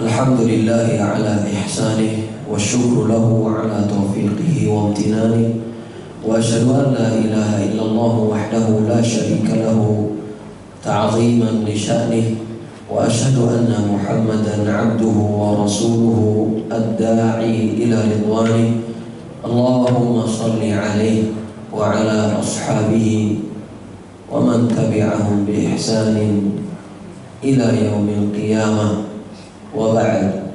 Alhamdulillahi ala ihsanih wa syukru lahu ala taufiqihi wa amtinanih wa asyhadu an la ilaha illallah wahdahu la syarika lahu ta'ziman li sya'nih wa asyhadu anna Muhammadan 'abduhu wa rasuluhu ad-da'i ila ridwanih. Allahumma shalli 'alaihi wa ala ashabihi wa man tabi'ahum bi ihsanin ila yaumil qiyamah. Wa ba'd.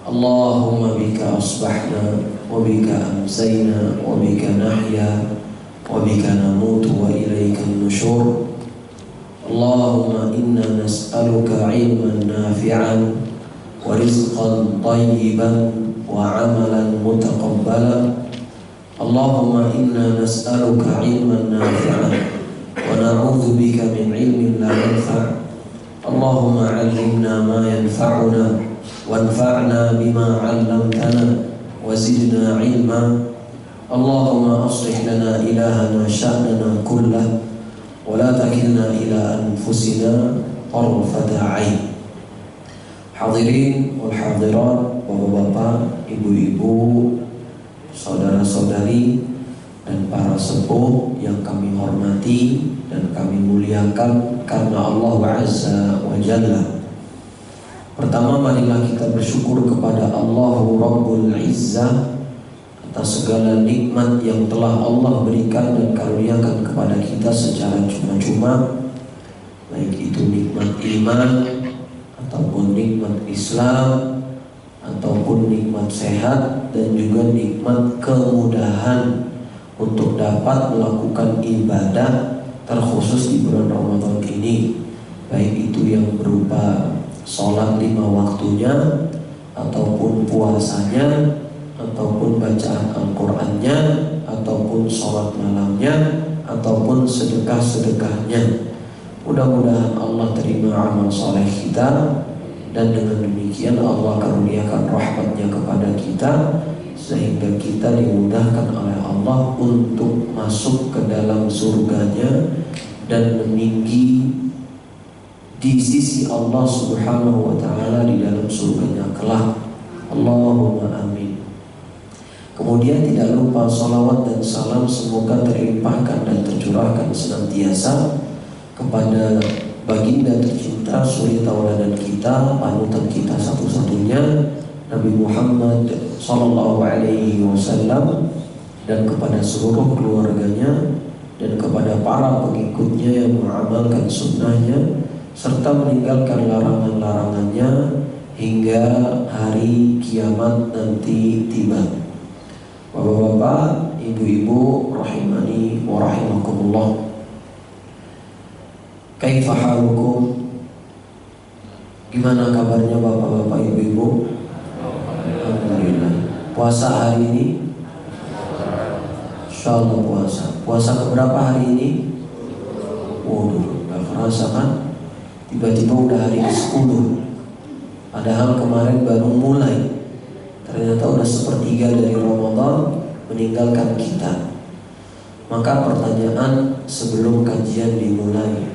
Allahumma bika asbahna wa bika amsayna wa bika nahya wa bika namutu wa ilayka an-nusyur. Allahumma inna nas'aluka 'ilman nafi'an wa rizqan thayyiban wa 'amalan mutaqabbalan. Allahumma inna nas'aluka 'ilman nafi'an wa na'udzu bika min 'ilmin la yanfa'. Allahumma 'allimna ma yanfa'una wanfa'na bima 'allamtana wa zidna 'ilma. Allahumma aslih lana ilahana sya'nana kullah wa la takilna ila anfusina tarfata 'ain. Hadirin wal hadirat, bapak-bapak, ibu-ibu, saudara-saudari dan para sepuh yang kami hormati dan kami muliakan karena Allah Azza wa Jalla. Pertama, marilah kita bersyukur kepada Allahu Rabbul Izzah atas segala nikmat yang telah Allah berikan dan karuniakan kepada kita secara cuma-cuma, baik itu nikmat iman ataupun nikmat Islam ataupun nikmat sehat dan juga nikmat kemudahan untuk dapat melakukan ibadah terkhusus di bulan Ramadan ini, baik itu yang berupa sholat 5 waktunya ataupun puasanya ataupun bacaan Al-Qur'annya ataupun sholat malamnya ataupun sedekah-sedekahnya. Mudah-mudahan Allah terima amal soleh kita dan dengan demikian Allah karuniakan rahmatnya kepada kita sehingga kita dimudahkan oleh Allah untuk masuk ke dalam surganya dan meninggi di sisi Allah Subhanahu wa ta'ala di dalam surganya kelak. Allahumma amin. Kemudian tidak lupa salawat dan salam semoga terlimpahkan dan tercurahkan senantiasa kepada baginda tercinta, suri tauladan kita, panutan kita satu-satunya, Nabi Muhammad sallallahu alaihi wasallam, dan kepada seluruh keluarganya dan kepada para pengikutnya yang mengamalkan sunnahnya serta meninggalkan larangan-larangannya hingga hari kiamat nanti tiba. Bapak-bapak, ibu-ibu rahimani wa rahimakumullah. Kaifa halukum? Gimana kabarnya bapak-bapak, ibu-ibu? Alhamdulillah. Puasa hari ini? Insyaallah puasa. Puasa keberapa hari ini? Waduh, gak kerasa kan? Tiba-tiba udah hari ke-10. Padahal kemarin baru mulai. Ternyata udah sepertiga dari Ramadan meninggalkan kita. Maka pertanyaan sebelum kajian dimulai,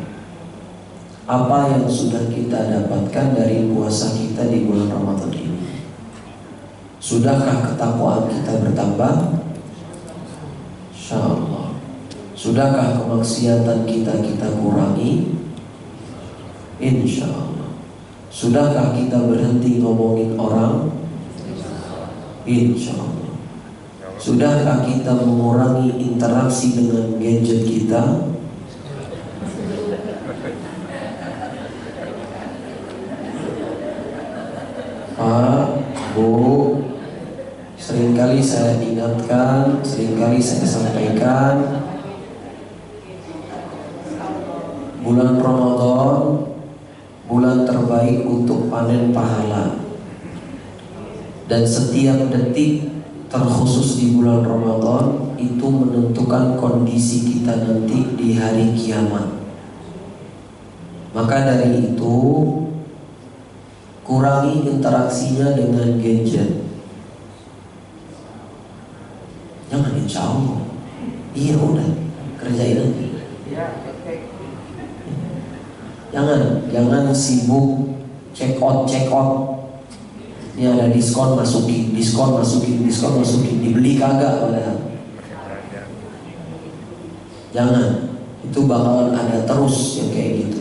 apa yang sudah kita dapatkan dari puasa kita di bulan Ramadan ini? Sudahkah ketakwaan kita bertambah? Insyaallah. Sudahkah kemaksiatan kita kurangi? Insyaallah. Sudahkah kita berhenti ngomongin orang? Insyaallah. Sudahkah kita mengurangi interaksi dengan gadget kita? Pak, Bu, seringkali saya ingatkan, seringkali saya sampaikan, bulan Ramadan bulan terbaik untuk panen pahala. Dan setiap detik terkhusus di bulan Ramadan itu menentukan kondisi kita nanti di hari kiamat. Maka dari itu kurangi interaksinya dengan gadget. Jangan insya Allah. Iya udah kerjain aja. Jangan sibuk check out. Ini ada diskon masukin, dibeli kagak padahal. Jangan, itu bakalan ada terus yang kayak gitu.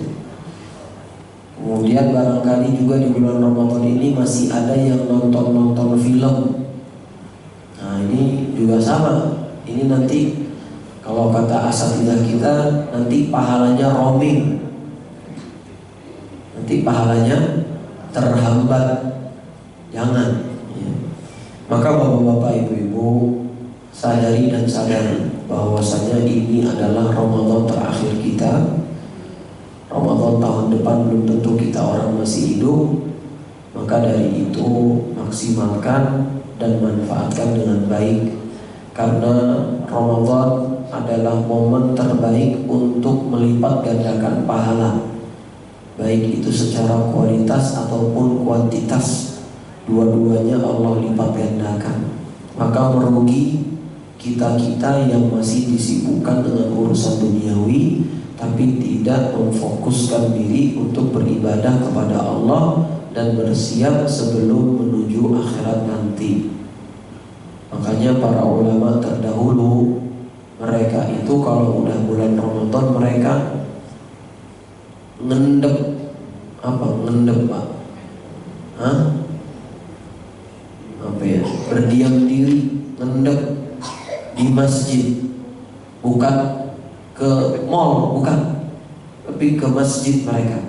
Kemudian barangkali juga di bulan Ramadan ini masih ada yang nonton film. Nah ini juga sama. Ini nanti kalau kata asatidzah kita, nanti pahalanya roaming, nanti pahalanya terhambat. Jangan ya. Maka bapak-bapak, ibu-ibu, sadari bahwasanya ini adalah Ramadan terakhir kita. Ramadan tahun depan belum tentu kita orang masih hidup. Maka dari itu maksimalkan dan manfaatkan dengan baik, karena Ramadan adalah momen terbaik untuk melipat gandakan pahala, baik itu secara kualitas ataupun kuantitas. Dua-duanya Allah lipat gandakan. Maka merugi kita-kita yang masih disibukkan dengan urusan duniawi, tapi tidak memfokuskan diri untuk beribadah kepada Allah dan bersiap sebelum menuju akhirat nanti. Makanya para ulama terdahulu, mereka itu kalau udah bulan Ramadan mereka ngendep. Apa ngendep, Pak? Hah? Apa ya? Berdiam diri, ngendep di masjid. Bukan ke mall, bukan, tapi ke masjid mereka.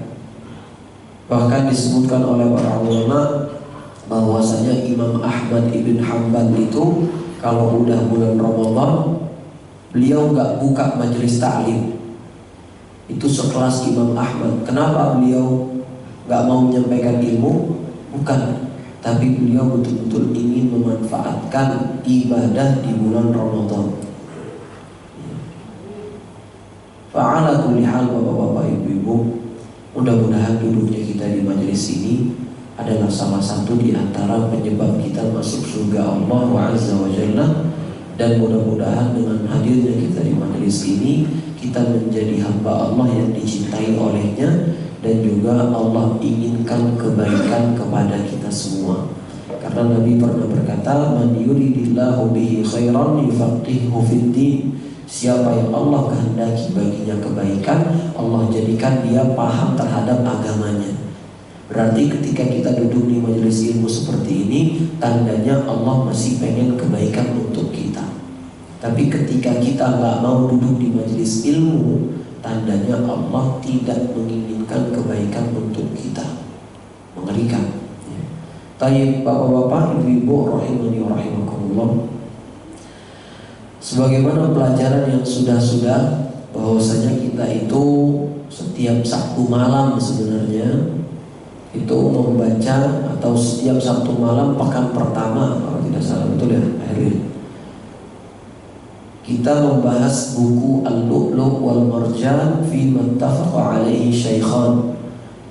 Bahkan disebutkan oleh para ulama bahwasanya Imam Ahmad ibn Hanbal itu kalau udah bulan Ramadan, beliau nggak buka majelis taklim. Itu sekelas Imam Ahmad. Kenapa beliau nggak mau menyampaikan ilmu? Bukan, tapi beliau betul-betul ingin memanfaatkan ibadah di bulan Ramadan. Fa'ala kulli hal, bapak-bapak, ibu-ibu, mudah-mudahan duduknya kita di majelis ini adalah salah satu di antara penyebab kita masuk surga Allah Azza wa Jalla. Dan mudah-mudahan dengan hadirnya kita di majelis ini, kita menjadi hamba Allah yang dicintai olehnya, dan juga Allah inginkan kebaikan kepada kita semua. Karena Nabi pernah berkata, man yuridillahu bihi khairan yufaqihuhu fid-din. Siapa yang Allah kehendaki baginya kebaikan, Allah jadikan dia paham terhadap agamanya. Berarti ketika kita duduk di majelis ilmu seperti ini, tandanya Allah masih pengen kebaikan untuk kita. Tapi ketika kita nggak mau duduk di majelis ilmu, tandanya Allah tidak menginginkan kebaikan untuk kita. Mengerikan. Tayyib, bapak-bapak, ibu-ibu, rahimani wa rahimakumullah. Sebagaimana pelajaran yang sudah-sudah, bahwasanya kita itu setiap Sabtu malam sebenarnya itu membaca, atau setiap Sabtu malam pekan pertama kalau tidak salah, betul ya Herwin, kita membahas buku Al-Lu'lu' wal Marjan fi mattafaqa alaihi syaikhan.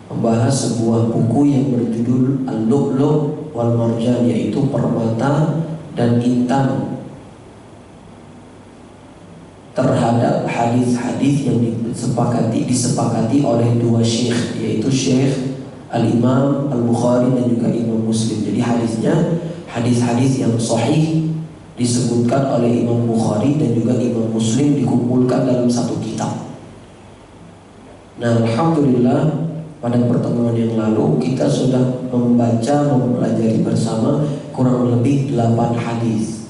Membahas sebuah buku yang berjudul Al-Lu'lu' wal Marjan, yaitu permata dan intan, terhadap hadis-hadis yang disepakati oleh dua syekh, yaitu Syekh Al-Imam Al-Bukhari dan juga Imam Muslim. Jadi hadisnya hadis-hadis yang sahih disebutkan oleh Imam Bukhari dan juga Imam Muslim, dikumpulkan dalam satu kitab. Nah, alhamdulillah pada pertemuan yang lalu kita sudah mempelajari bersama kurang lebih 8 hadis.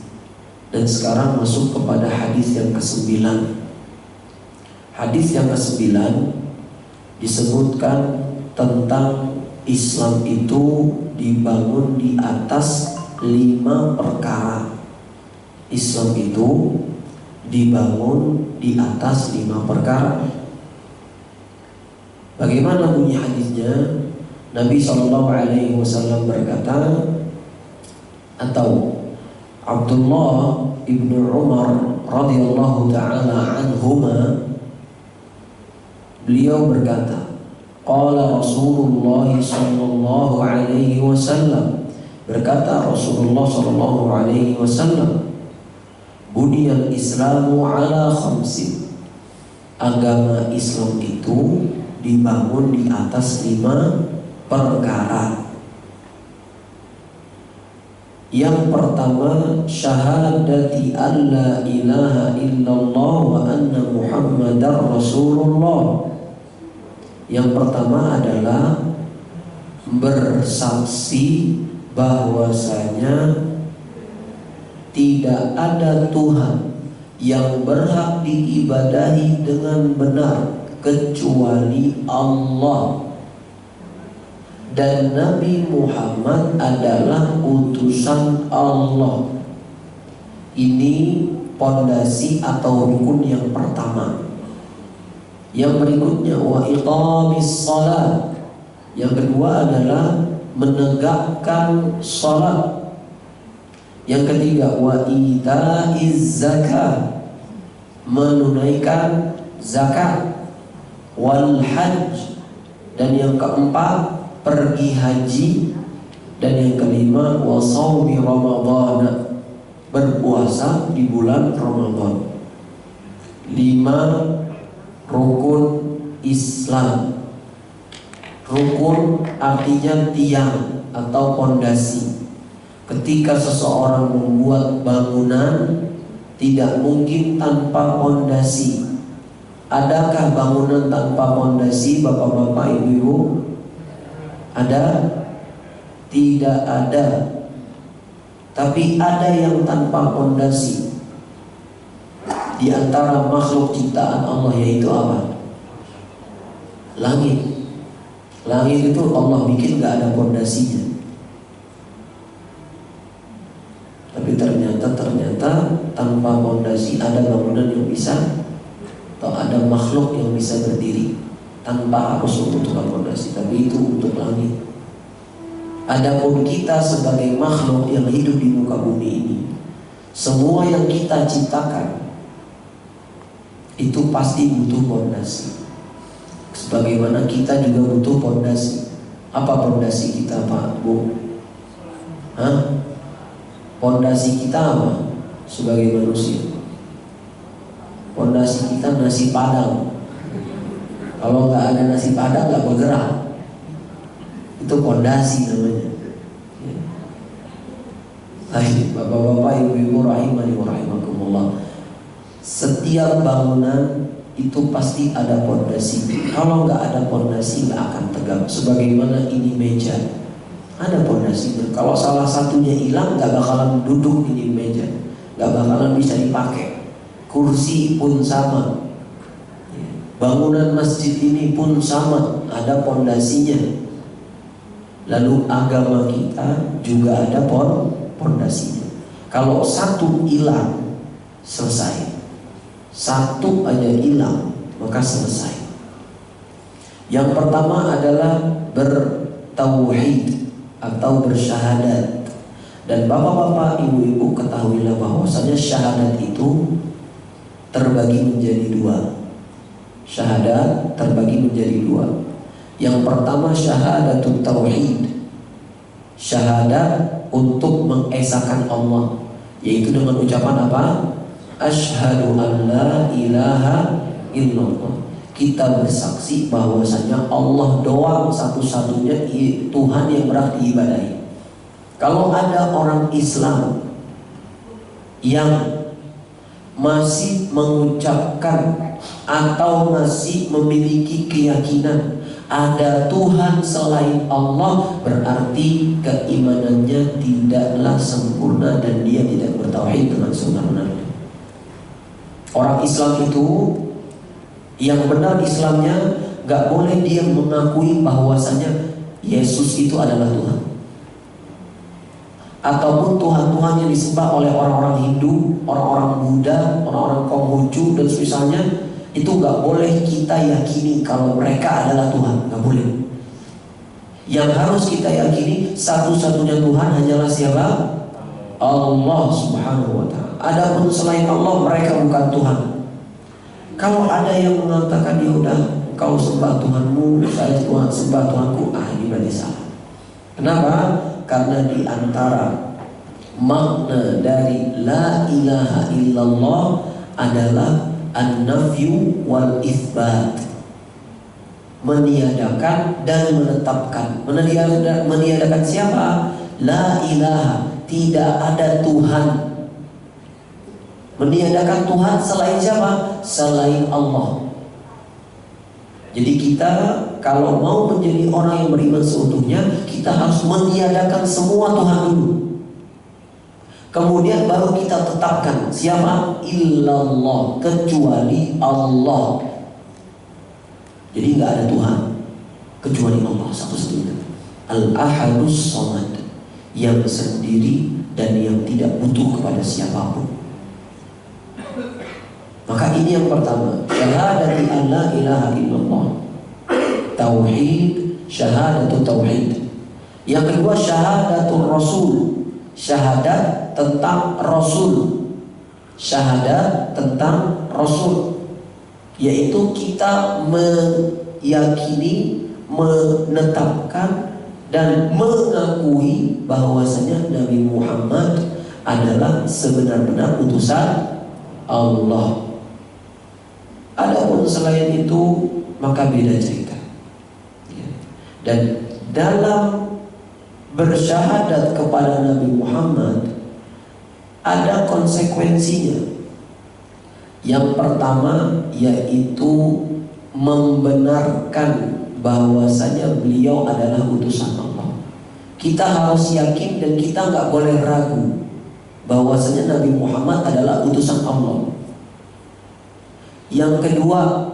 Dan sekarang masuk kepada hadis yang ke-9. Hadis yang ke-9 disebutkan tentang Islam itu dibangun di atas 5 perkara. Islam itu dibangun di atas 5 perkara. Bagaimana bunyi hadisnya? Nabi SAW berkata, atau Abdullah ibnu Umar radhiyallahu ta'ala anhuma, beliau berkata, qala Rasulullah sallallahu alaihi wasallam, berkata Rasulullah sallallahu alaihi wasallam, buniyal Islamu ala khamsin, agama Islam itu dibangun di atas 5 perkara. Yang pertama, syahadati alla ilaha illallah wa anna muhammadar rasulullah. Yang pertama adalah bersaksi bahwasanya tidak ada Tuhan yang berhak diibadahi dengan benar kecuali Allah, dan Nabi Muhammad adalah utusan Allah. Ini pondasi atau rukun yang pertama. Yang berikutnya wa iqamis shalah. Yang kedua adalah menegakkan salat. Yang ketiga wa itaiz zakah, menunaikan zakat. Wal hajj, dan yang keempat pergi haji, dan yang kelima wa shaumi ramadhan, berpuasa di bulan Ramadan. 5 rukun Islam. Rukun artinya tiang atau pondasi. Ketika seseorang membuat bangunan, tidak mungkin tanpa pondasi. Adakah bangunan tanpa pondasi, bapak-bapak, ibu-ibu? Ada? Tidak ada. Tapi ada yang tanpa pondasi. Di antara makhluk ciptaan Allah, yaitu apa? Langit. Langit itu Allah bikin gak ada pondasinya. Tapi ternyata tanpa pondasi ada bangunan yang bisa, atau ada makhluk yang bisa berdiri tanpa harus membutuhkan pondasi. Tapi itu untuk langit. Adapun kita sebagai makhluk yang hidup di muka bumi ini, semua yang kita ciptakan itu pasti butuh pondasi. Sebagaimana kita juga butuh pondasi. Apa pondasi kita, Pak, Bu? Pondasi kita apa? Sebagai manusia, pondasi kita nasi padang. Kalau nggak ada nasi padang nggak bergerak. Itu pondasi namanya. Bapak-bapak, ibu-ibu rahimani wa rahimakumullah. Setiap bangunan itu pasti ada pondasi. Kalau nggak ada pondasi nggak akan tegak. Sebagaimana ini meja, ada pondasinya. Kalau salah satunya hilang, nggak bakalan duduk ini meja, nggak bakalan bisa dipakai. Kursi pun sama. Bangunan masjid ini pun sama, ada pondasinya. Lalu agama kita juga ada pondasinya. Kalau satu hilang, selesai. Satu aja hilang, maka selesai. Yang pertama adalah bertauhid atau bersyahadat. Dan bapak-bapak, ibu-ibu, ketahuilah bahwasanya syahadat itu terbagi menjadi 2. Syahadat terbagi menjadi 2. Yang pertama syahadatut tauhid, syahadat untuk mengesahkan Allah, yaitu dengan ucapan apa? Asyhadu an la ilaha illallah. Kita bersaksi bahwasanya Allah doang satu-satunya Tuhan yang berhak diibadahi. Kalau ada orang Islam yang masih mengucapkan atau masih memiliki keyakinan ada Tuhan selain Allah, berarti keimanannya tidaklah sempurna dan dia tidak bertauhid dengan sebenar-benarnya. Orang Islam itu yang benar Islamnya, gak boleh dia mengakui bahwasanya Yesus itu adalah Tuhan, ataupun Tuhan-Tuhan yang disembah oleh orang-orang Hindu, orang-orang Buddha, orang-orang Konghucu dan semisalnya. Itu gak boleh kita yakini kalau mereka adalah Tuhan, gak boleh. Yang harus kita yakini satu-satunya Tuhan hanyalah siapa? Allah subhanahu wa ta'ala. Adapun selain Allah, mereka bukan Tuhan. Kalau ada yang mengatakan, ya udah kau sembah Tuhanmu, saya Tuhan sembah Tuhanku, ini berarti salah. Kenapa? Karena di antara makna dari la ilaha illallah adalah an-nafyu wal itsbat, meniadakan dan menetapkan. Meniadakan siapa? La ilaha, tidak ada Tuhan. Meniadakan Tuhan selain siapa? Selain Allah. Jadi kita kalau mau menjadi orang yang beriman seutuhnya, kita harus meniadakan semua Tuhan dulu. Kemudian baru kita tetapkan siapa? Illallah, kecuali Allah. Jadi nggak ada Tuhan kecuali Allah satu-satunya. Al-Ahadus Samad, yang sendiri dan yang tidak butuh kepada siapapun. Maka ini yang pertama, syahadati an la ilaha illallah, tauhid, syahadatu tauhid. Yang kedua, syahadatul rasul, syahadat tentang rasul, syahadat tentang rasul, yaitu kita meyakini, menetapkan dan mengakui bahwasanya Nabi Muhammad adalah sebenar-benar utusan Allah. Adapun selain itu maka beda cerita. Dan dalam bersyahadat kepada Nabi Muhammad ada konsekuensinya. Yang pertama yaitu membenarkan bahwasanya beliau adalah utusan Allah. Kita harus yakin dan kita nggak boleh ragu bahwasanya Nabi Muhammad adalah utusan Allah. Yang kedua,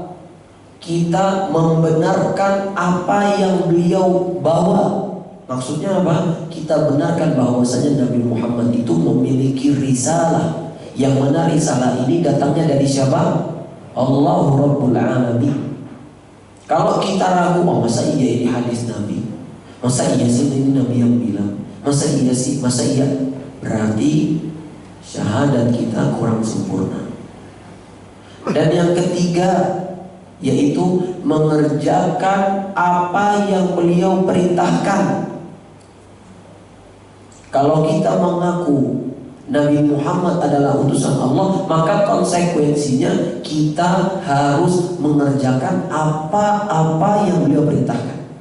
kita membenarkan apa yang beliau bawa. Maksudnya apa? Kita benarkan bahwasanya Nabi Muhammad itu memiliki risalah, yang mana risalah ini datangnya dari siapa? Allahu Rabbul Alamin. Kalau kita ragu, oh masa iya ini hadis Nabi? Masa iya sih ini Nabi yang bilang? Masa iya sih? Masa iya? Berarti syahadat kita kurang sempurna. Dan yang ketiga yaitu mengerjakan apa yang beliau perintahkan. Kalau kita mengaku Nabi Muhammad adalah utusan Allah, maka konsekuensinya kita harus mengerjakan apa-apa yang beliau perintahkan.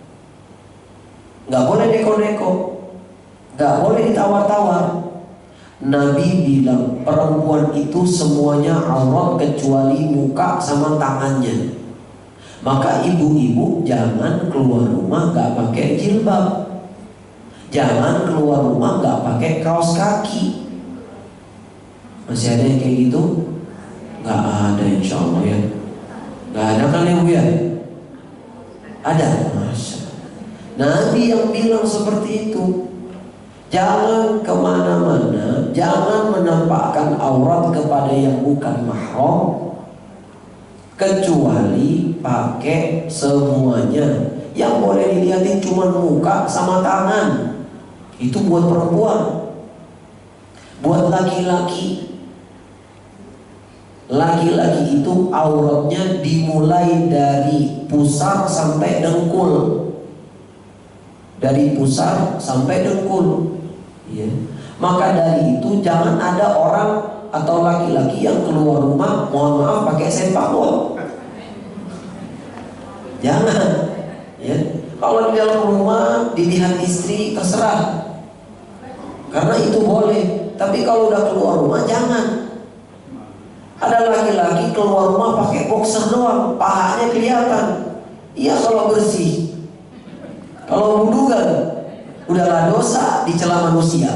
Gak boleh neko-neko, gak boleh ditawar-tawar. Nabi bilang perempuan itu semuanya aurat kecuali muka sama tangannya. Maka ibu-ibu jangan keluar rumah gak pakai jilbab, jangan keluar rumah gak pakai kaos kaki. Masih ada yang kayak gitu? Gak ada insya Allah ya. Gak ada kan ya Bu ya? Ada. Masya. Nabi yang bilang seperti itu. Jangan kemana-mana, jangan menampakkan aurat kepada yang bukan mahram, kecuali pakai semuanya. Yang boleh dilihatin cuma muka sama tangan. Itu buat perempuan. Buat laki-laki, laki-laki itu auratnya dimulai dari pusar sampai dengkul. Dari pusar sampai dengkul. Ya. Maka dari itu jangan ada orang atau laki-laki yang keluar rumah, mohon maaf, pakai sepak bola. Jangan. Ya. Kalau di dalam rumah dilihat istri terserah, karena itu boleh. Tapi kalau udah keluar rumah jangan. Ada laki-laki keluar rumah pakai boxer doang, pahanya kelihatan. Iya kalau bersih. Kalau wudu kan udahlah dosa dicela manusia.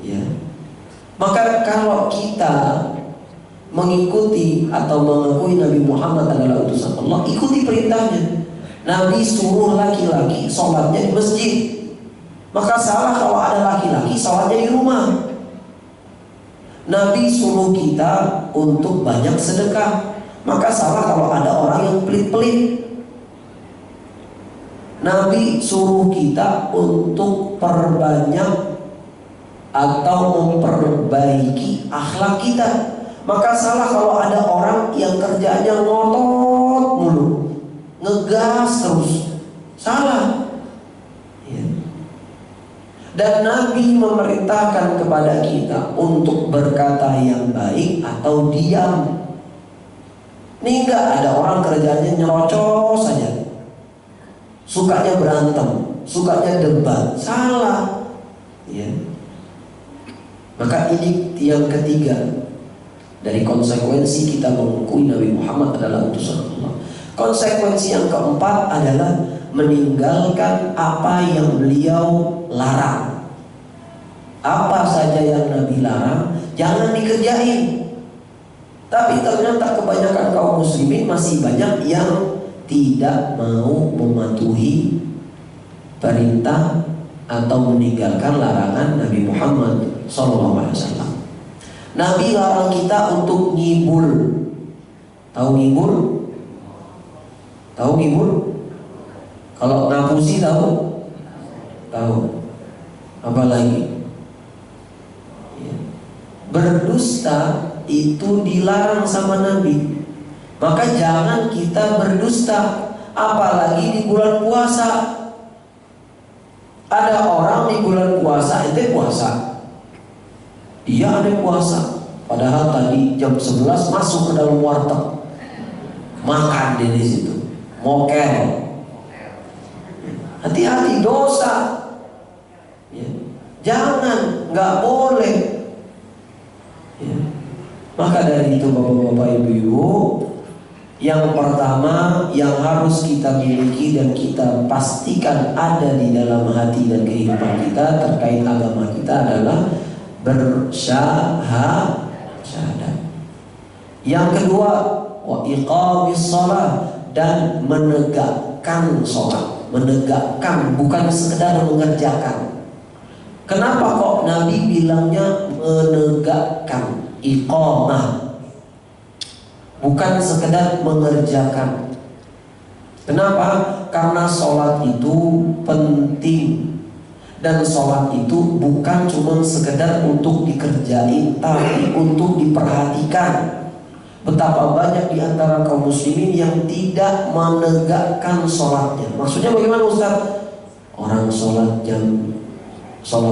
Ya. Maka kalau kita mengikuti atau mengakui Nabi Muhammad adalah utusan Allah, ikuti perintahnya. Nabi suruh laki-laki sholatnya di masjid. Maka salah kalau ada laki-laki sholatnya di rumah. Nabi suruh kita untuk banyak sedekah. Maka salah kalau ada orang yang pelit-pelit. Nabi suruh kita untuk perbanyak atau memperbaiki akhlak kita. Maka salah kalau ada orang yang kerjanya ngotot mulu, ngegas terus. Salah. Ya. Dan Nabi memerintahkan kepada kita untuk berkata yang baik atau diam. Ini enggak ada orang kerjanya nyerocos saja, sukanya berantem, sukanya debat. Salah. Ya. Maka ini yang ketiga dari konsekuensi kita mengakui Nabi Muhammad adalah utusan Allah. Konsekuensi yang keempat adalah meninggalkan apa yang beliau larang. Apa saja yang Nabi larang jangan dikerjain. Tapi ternyata kebanyakan kaum muslimin masih banyak yang tidak mau mematuhi perintah atau meninggalkan larangan Nabi Muhammad SAW. Nabi larang kita untuk ngibul. Tahu ngibul? Tahu ngibul? Kalau ngapusi tahu? Tahu. Apa lagi? Ya. Berdusta itu dilarang sama Nabi. Maka jangan kita berdusta, apalagi di bulan puasa. Ada orang di bulan puasa itu puasa. Dia ada puasa, padahal tadi jam 11 masuk ke dalam warteg, makan di situ, mokel. Hati-hati dosa. Ya. Jangan, nggak boleh. Ya. Maka dari itu bapak-bapak ibu-ibu, yang pertama yang harus kita miliki dan kita pastikan ada di dalam hati dan kehidupan kita terkait agama kita adalah bersyahadat. Yang kedua, wa iqamis shalah, dan menegakkan sholat. Menegakkan, bukan sekedar mengerjakan. Kenapa kok Nabi bilangnya menegakkan, iqamah, bukan sekedar mengerjakan? Kenapa? Karena sholat itu penting. Dan sholat itu bukan cuma sekedar untuk dikerjain, tapi untuk diperhatikan. Betapa banyak di antara kaum muslimin yang tidak menegakkan sholatnya. Maksudnya bagaimana Ustaz? Orang sholat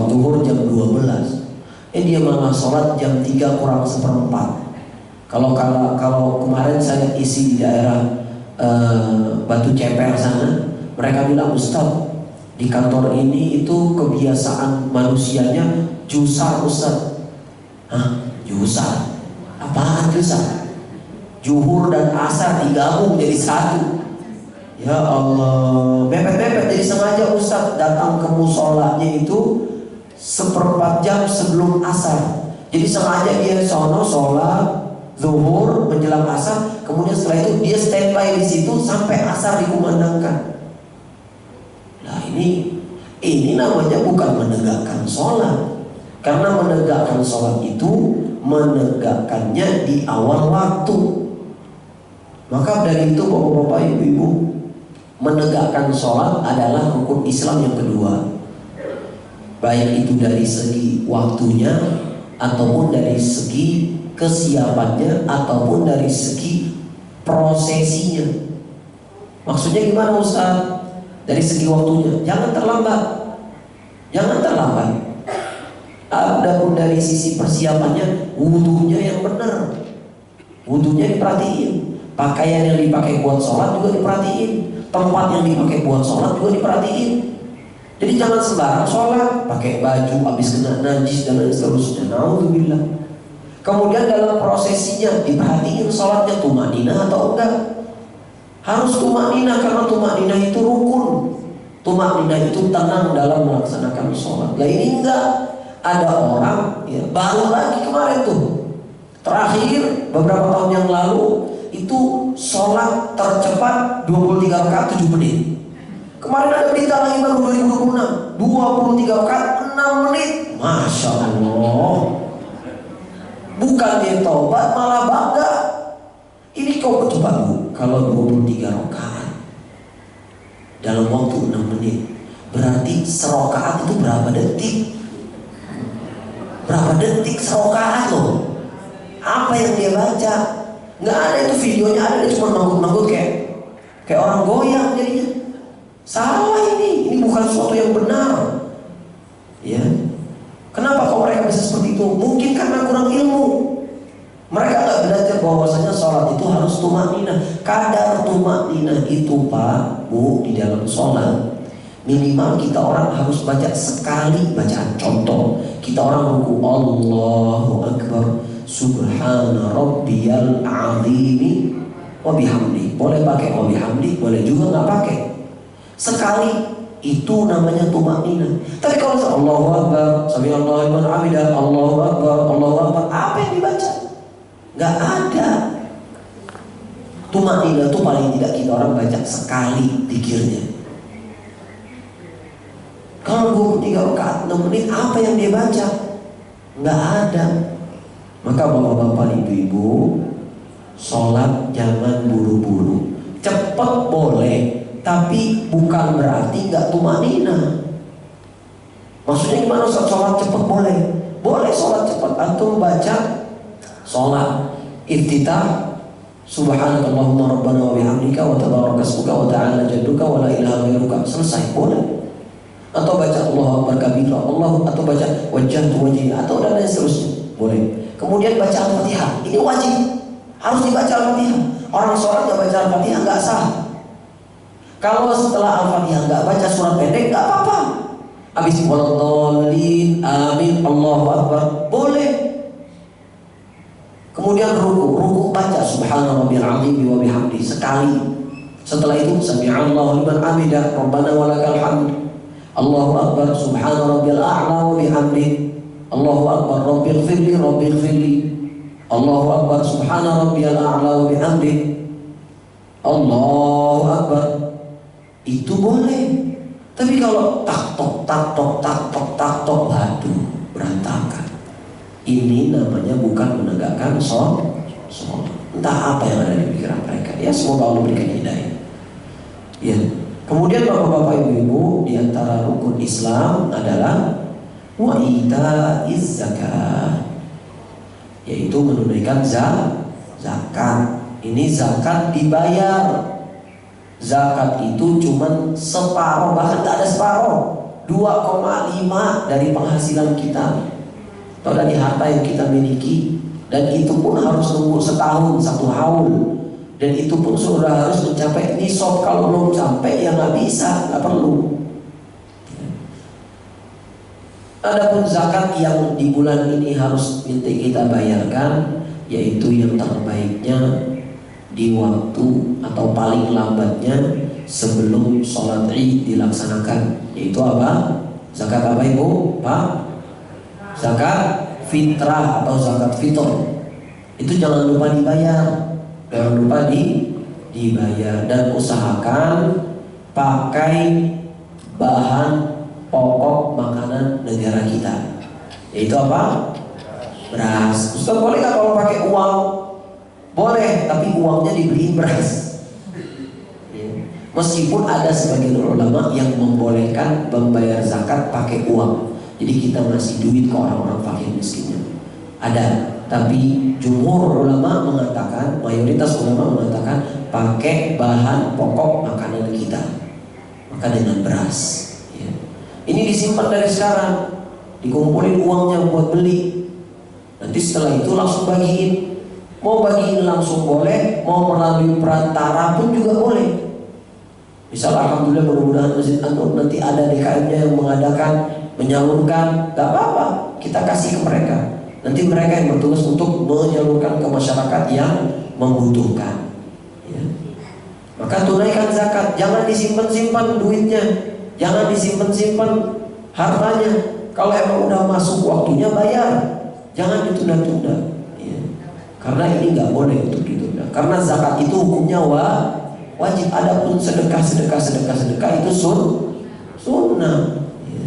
zuhur jam 12, dia malah sholat jam 3 kurang seperempat. Kalau kemarin saya isi di daerah Batu Ceper sana, mereka bilang, Ustaz, di kantor ini itu kebiasaan manusianya jusar Ustaz. Hah? Jusar? Apaan jusar? Zuhur dan asar digabung jadi satu. Ya Allah, mepet-mepet. Jadi sengaja Ustaz datang ke musolanya itu seperempat jam sebelum asar. Jadi sengaja dia sono sholat zuhur menjelang asar, kemudian setelah itu dia standby di situ sampai asar dikumandangkan. Nah ini namanya bukan menegakkan sholat. Karena menegakkan sholat itu menegakkannya di awal waktu. Maka dari itu bapak-bapak ibu-ibu, menegakkan sholat adalah rukun Islam yang kedua. Baik itu dari segi waktunya, ataupun dari segi kesiapannya, ataupun dari segi prosesinya. Maksudnya gimana Ustaz? Dari segi waktunya, jangan terlambat. Jangan terlambat. Adapun dari sisi persiapannya, wudunya yang benar. Wudunya diperhatiin. Pakaian yang dipakai buat sholat juga diperhatiin. Tempat yang dipakai buat sholat juga diperhatiin. Jadi jangan sembarang sholat, pakai baju habis kena najis dan lain seterusnya. Naudzubillah. Kemudian dalam prosesinya diperhatiin sholatnya tumakninah atau enggak. Harus tumakninah, karena tumakninah itu rukun. Tumakninah itu tenang dalam melaksanakan sholat. Nah ini enggak. Ada orang ya, baru lagi kemarin tuh, terakhir beberapa tahun yang lalu, itu sholat tercepat 23 rakaat 7 menit. Kemarin ada berita lagi baru 2026, 23 rakaat 6 menit. Masya Allah. Bukan dia taubat, malah bangga. Ini kau coba Bu, kalau 23 rakaat dalam waktu 6 menit, berarti serokaat itu berapa detik? Berapa detik serokaat loh? Apa yang dia baca? Nggak ada itu videonya, ada, dia cuma manggut-manggut kayak orang goyang jadinya. Salah ini bukan sesuatu yang benar. Ya. Kenapa kok mereka bisa seperti itu? Mungkin karena kurang ilmu. Mereka nggak belajar bahwasanya sholat itu harus tumakninah. Kadar tumakninah itu Pak, Bu, di dalam sholat Minimal kita orang harus baca sekali bacaan. Contoh, kita orang ruku Allahu Akbar Subhana Rabbiyal Azimi wa bihamdi. Boleh pakai wa bihamdi, boleh juga nggak pakai. Sekali itu namanya tumaknina. Tapi kalau Allahu Akbar, sami'allahu liman hamidah, Allahu Akbar, Allahu Akbar, apa yang dibaca? Nggak ada. Tumaknina itu paling tidak kita orang baca sekali pikirnya. Kalau 23 rakaat 6 menit, apa yang dia baca? Nggak ada. Maka bapak-bapak, ibu-ibu, sholat jangan buru-buru. Cepat boleh, tapi bukan berarti nggak tumanina. Maksudnya gimana? Sholat cepat boleh? Boleh sholat cepat. Antum baca sholat iftitah Subhanakallahumma rabbana wa bihamdika wa tabaraka ismuka wa ta'ala jadduka wa la ilaha ghairuka. Selesai, boleh. Atau baca Allahu Akbar kabira, atau baca wajjahtu wajhi, atau dan lain seterusnya, boleh. Kemudian baca Al-Fatihah, ini wajib, harus dibaca Al-Fatihah. Orang sholat nggak baca Al-Fatihah nggak sah. Kalau setelah Al-Fatihah nggak baca surat pendek nggak apa-apa. Abis waladhdallin, amin, Allahu Akbar, boleh. Kemudian ruku baca Subhana rabbiyal azim wa bihamdi sekali. Setelah itu sami'allahu liman hamidah, Rabbana walakal hamd, Allahu Akbar Subhana Rabbiyal A'la wa bihamdi, Allahu Akbar Rabbighfirli Rabbighfirli, Allahu Akbar Subhana Rabbiyal A'la wa bihamdi, Allahu Akbar. Itu boleh. Tapi kalau tak tok, waduh, berantakan. Ini namanya bukan menegakkan sholat. Entah apa yang ada di pikiran mereka. Ya, semoga Allah berikan hidayah. Ya. Kemudian bapak-bapak ibu-ibu, di antara rukun Islam adalah wa itaiz zakat, yaitu menunaikan zakat. Ini zakat dibayar. Zakat itu cuma separuh, bahkan tidak ada separuh, 2,5 dari penghasilan kita atau dari harta yang kita miliki. Dan itu pun harus nunggu setahun, 1 haul. Dan itu pun sudah harus mencapai nisab. Kalau belum sampai ya nggak bisa, nggak perlu. Adapun zakat yang di bulan ini harus minta kita bayarkan, yaitu yang terbaiknya di waktu atau paling lambatnya sebelum sholat Id dilaksanakan. Yaitu apa? Zakat apa ibu? Pak? Zakat fitrah atau zakat fitr. Itu jangan lupa dibayar. Jangan lupa dibayar. Dan usahakan pakai bahan pokok makanan negara kita, yaitu apa? Beras. Ustaz, boleh nggak kalau pakai uang? Boleh, tapi uangnya dibeliin beras. Meskipun ada sebagian ulama yang membolehkan membayar zakat pakai uang, jadi kita ngasih duit ke orang-orang fakir miskinnya. Ada. Tapi jumhur ulama mengatakan, mayoritas ulama mengatakan pakai bahan pokok makanan kita, maka dengan beras. Ya. Ini disimpan dari sekarang, dikumpulin uangnya buat beli. Nanti setelah itu langsung bagiin. Mau bagiin langsung boleh, mau melalui perantara pun juga boleh. Misal alhamdulillah mudah-mudahan Masjid An-Nur nanti ada DKM-nya yang mengadakan, menyalurkan, gak apa-apa, kita kasih ke mereka. Nanti mereka yang bertugas untuk menyalurkan ke masyarakat yang membutuhkan. Ya. Maka tunaikan zakat, jangan disimpan-simpan duitnya, jangan disimpan-simpan hartanya. Kalau emang udah masuk waktunya bayar, jangan ditunda-tunda. Ya. Karena ini nggak boleh untuk ditunda. Karena zakat itu hukumnya wajib. Adapun sedekah itu sunnah. Ya.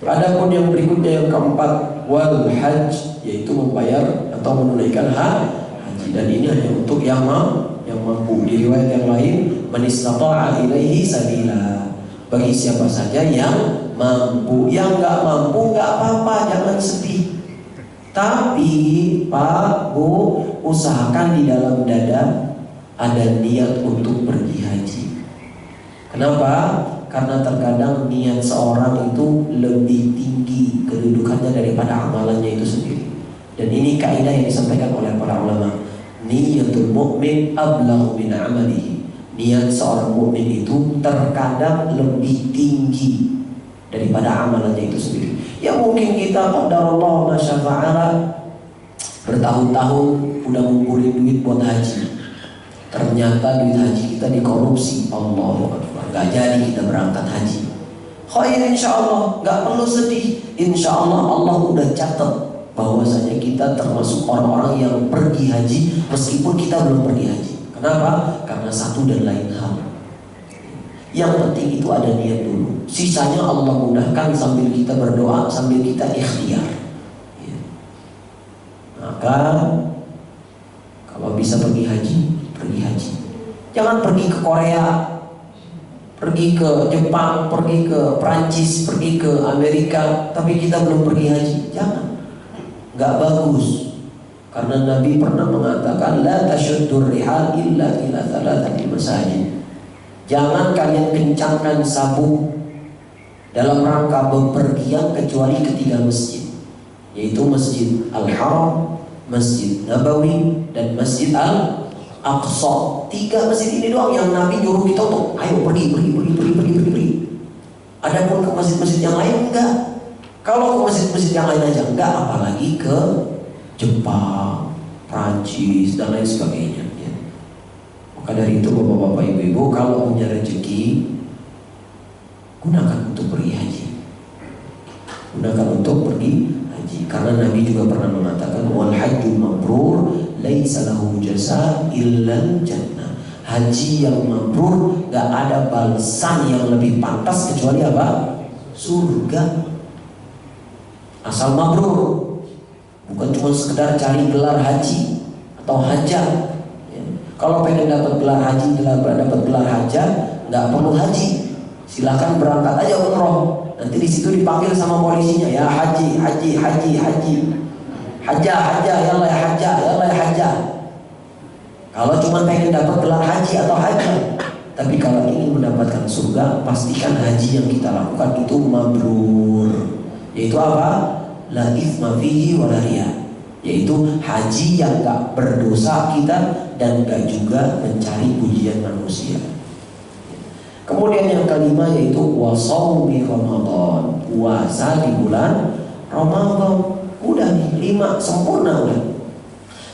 Adapun yang berikutnya yang keempat, wal hajj, yaitu membayar atau menunaikan haji. Dan ini hanya untuk yang mampu. Di riwayat yang lain, man istata'a ilaihi sabila, bagi siapa saja yang mampu. Yang nggak mampu nggak apa-apa, jangan sedih. Tapi Pak, Bu, usahakan di dalam dada ada niat untuk pergi haji. Kenapa? Karena terkadang niat seorang itu lebih tinggi kedudukannya daripada amalannya itu sendiri. Dan ini kaidah yang disampaikan oleh para ulama. Niyatul mu'min ablaghu min amalihi. Niat seorang mukmin itu terkadang lebih tinggi daripada amalannya itu sendiri. Ya mungkin kita qadarullah masyafa'ala bertahun-tahun udah ngumpulin duit buat haji, ternyata duit haji kita dikorupsi. Allahu Akbar, gak jadi kita berangkat haji. Khair insyaallah, gak perlu sedih. Insyaallah Allah udah catat bahwasanya kita termasuk orang-orang yang pergi haji meskipun kita belum pergi haji. Kenapa? Karena satu dan lain hal. Yang penting itu ada niat dulu. Sisanya Allah mudahkan sambil kita berdoa, sambil kita ikhtiar. Ya. Maka kalau bisa pergi haji, pergi haji. Jangan pergi ke Korea, pergi ke Jepang, pergi ke Prancis, pergi ke Amerika, tapi kita belum pergi haji. Jangan. Gak bagus. Karena Nabi pernah mengatakan la tasyuddur rihal illa ila thalathati masajid. Jangan kalian kencangkan sabuk dalam rangka bepergian kecuali ketiga masjid, yaitu Masjid Al-Haram, Masjid Nabawi, dan Masjid Al-Aqsa. 3 masjid ini doang yang Nabi nyuruh kita untuk ayo pergi. Adapun ke masjid-masjid yang lain enggak. Kalau ke masjid-masjid yang lain aja enggak, apalagi ke Jepang, Prancis, dan lain sebagainya. Maka dari itu bapak-bapak, ibu-ibu, kalau punya rezeki, gunakan untuk pergi haji. Gunakan untuk pergi haji. Karena Nabi juga pernah mengatakan wal hajjul mabrur laisa lahu jazaa illa jannah. Haji yang mabrur gak ada balasan yang lebih pantas kecuali apa? Surga. Asal mabrur, bukan cuma sekedar cari gelar haji atau hajah. Kalau pengen dapat gelar haji, dapat gelar hajah, nggak perlu haji, silahkan berangkat aja umroh. Nanti di situ dipanggil sama polisinya, ya haji, hajah, ya hajah. Kalau cuma pengen dapat gelar haji atau hajah, tapi kalau ingin mendapatkan surga, pastikan haji yang kita lakukan itu mabrur. Yaitu apa? La itsma fihi wa la riya. Yaitu haji yang gak berdosa kita dan gak juga mencari pujian manusia. Kemudian yang kelima yaitu wasaumi Ramadan, puasa di bulan Ramadan. Udah nih 5 sempurna udah.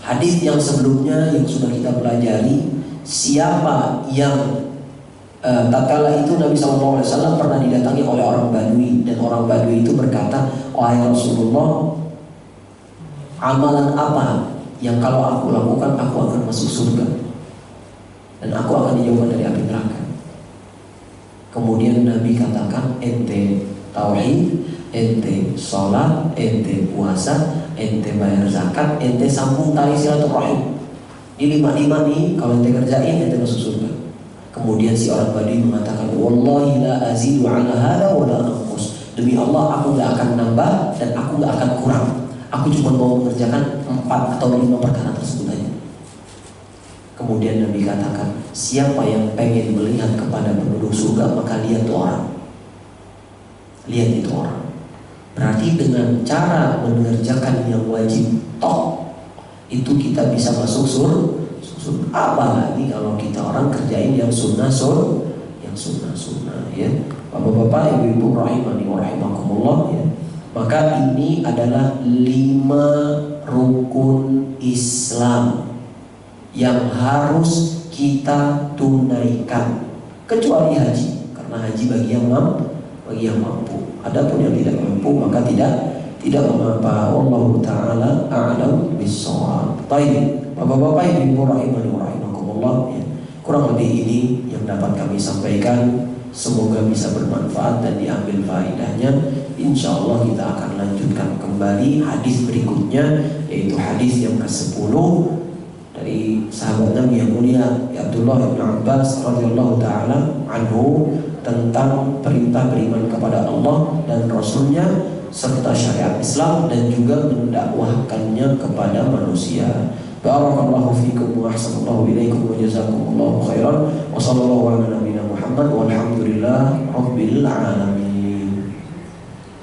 Hadis yang sebelumnya yang sudah kita pelajari, siapa yang tatkala itu Nabi SAW pernah didatangi oleh orang Badui, dan orang Badui itu berkata, wahai Rasulullah, amalan apa yang kalau aku lakukan aku akan masuk surga dan aku akan dijauhkan dari api neraka? Kemudian Nabi katakan, ente tauhid, ente sholat, ente puasa, ente bayar zakat, ente sambung tali silaturahim. Ini 5 nih kalau ente kerjain, ente masuk surga. Kemudian si orang Badui mengatakan, wallahi la azidu ala hada wa la anqus. Demi Allah aku gak akan nambah dan aku gak akan kurang. Aku cuma mau mengerjakan 4 atau 5 perkara tersebut aja. Kemudian Nabi katakan, siapa yang pengen melihat kepada penduduk surga, maka lihat itu orang. Lihat itu orang. Berarti dengan cara mengerjakan yang wajib itu kita bisa masuk surga. Apalagi kalau kita orang kerjain yang sunnah ya. Bapak-bapak, ibu-ibu rahimani wa rahimakumullah ya. Maka ini adalah 5 rukun Islam yang harus kita tunaikan, kecuali haji, karena haji bagi yang mampu. Adapun yang tidak mampu maka tidak mengapa. Wallahu taala a'lam bis-shawab. Baik, bapak-bapak, ibu rahimani wa rahimakumullah ya. Kurang lebih ini yang dapat kami sampaikan. Semoga bisa bermanfaat dan diambil faedahnya. Insya Allah kita akan lanjutkan kembali hadis berikutnya, yaitu hadis yang ke-10 dari sahabat Nabi yang mulia Abdullah bin Abbas radhiyallahu taala anhu, tentang perintah beriman kepada Allah dan Rasulnya serta syariat Islam dan juga mendakwahkannya kepada manusia. Barakallahu fikum wa ahsanallahu ilaikum wa jazakumullahu khairan wa sallallahu ala nabiyina Muhammad walhamdulillah rabbil alamin.